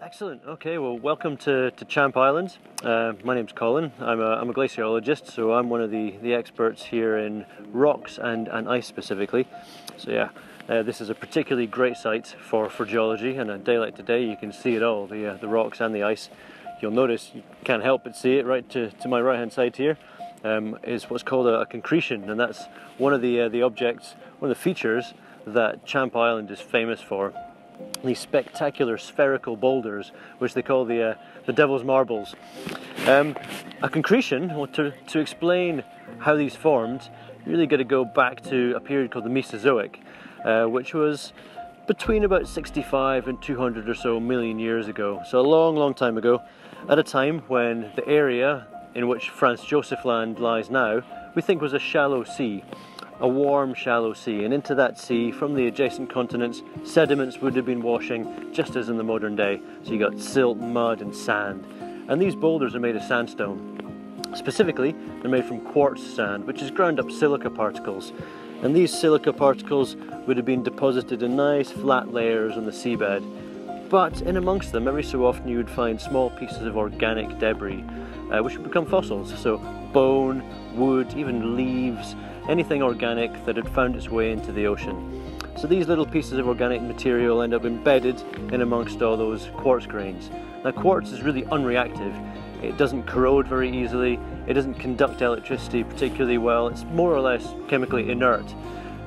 Excellent. Okay, well, welcome to Champ Island. My name's Colin. I'm a glaciologist, so I'm one of the experts here in rocks and ice specifically. So yeah, this is a particularly great site for geology, and a day like today you can see it all, the rocks and the ice. You'll notice, you can't help but see it right to my right hand side here, is what's called a concretion, and that's one of the objects, one of the features that Champ Island is famous for. These spectacular spherical boulders, which they call the Devil's Marbles. A concretion, well, to explain how these formed, you really got to go back to a period called the Mesozoic, which was between about 65 and 200 or so million years ago. So a long time ago, at a time when the area in which Franz Josef Land lies now, we think was a shallow sea. A warm, shallow sea, and into that sea, from the adjacent continents, sediments would have been washing just as in the modern day. So you got silt, mud and sand. And these boulders are made of sandstone. Specifically, they're made from quartz sand, which is ground up silica particles. And these silica particles would have been deposited in nice flat layers on the seabed. But in amongst them, every so often you would find small pieces of organic debris, which would become fossils. So bone, wood, even leaves, anything organic that had found its way into the ocean. So these little pieces of organic material end up embedded in amongst all those quartz grains. Now quartz is really unreactive. It doesn't corrode very easily, it doesn't conduct electricity particularly well, it's more or less chemically inert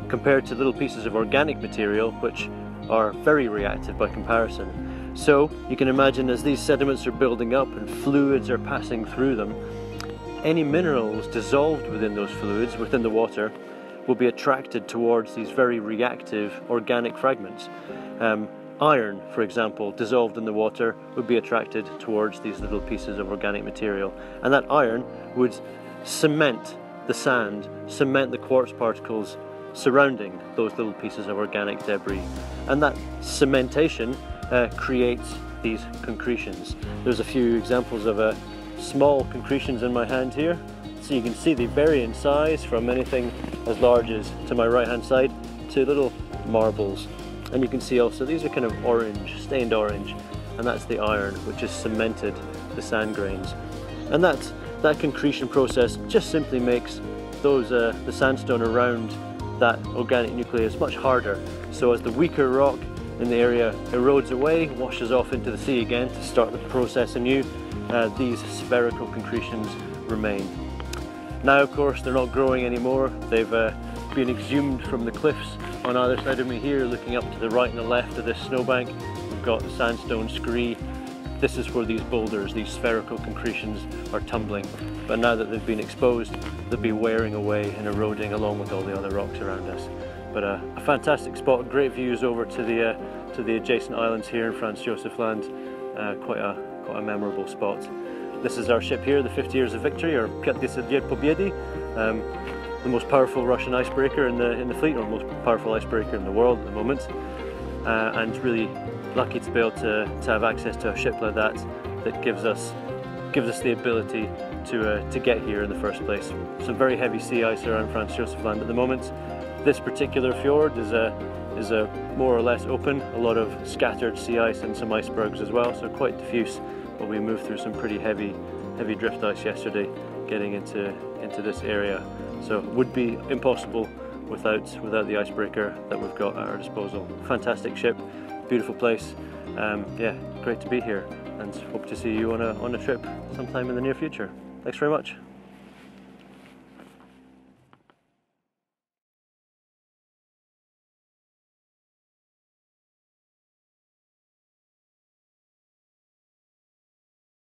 compared to little pieces of organic material which are very reactive by comparison. So you can imagine as these sediments are building up and fluids are passing through them, any minerals dissolved within those fluids, within the water, will be attracted towards these very reactive organic fragments. Iron, for example, dissolved in the water would be attracted towards these little pieces of organic material. And that iron would cement the sand, cement the quartz particles surrounding those little pieces of organic debris. And that cementation creates these concretions. There's a few examples of small concretions in my hand here, so you can see they vary in size from anything as large as, to my right hand side, to little marbles. And you can see also these are kind of orange, stained orange, and that's the iron which has cemented the sand grains. And that concretion process just simply makes those the sandstone around that organic nucleus much harder. So as the weaker rock in the area erodes away, washes off into the sea again to start the process anew, these spherical concretions remain. Now of course they're not growing anymore, they've been exhumed from the cliffs on either side of me here, looking up to the right and the left of this snowbank. We've got the Sandstone Screed. This is where these boulders, these spherical concretions, are tumbling. But now that they've been exposed, they'll be wearing away and eroding along with all the other rocks around us. But a fantastic spot, great views over to the adjacent islands here in Franz Josef Land. Quite a memorable spot. This is our ship here, the 50 Years of Victory, or 50 Лет Победы, the most powerful Russian icebreaker in the fleet, or most powerful icebreaker in the world at the moment. And really lucky to be able to have access to a ship like that gives us the ability to get here in the first place. Some very heavy sea ice around Franz Josef Land at the moment. This particular fjord is more or less open, a lot of scattered sea ice and some icebergs as well, so quite diffuse. But we moved through some pretty heavy drift ice yesterday getting into this area. So it would be impossible without the icebreaker that we've got at our disposal. Fantastic ship, beautiful place. Yeah, great to be here, and hope to see you on a trip sometime in the near future. Thanks very much.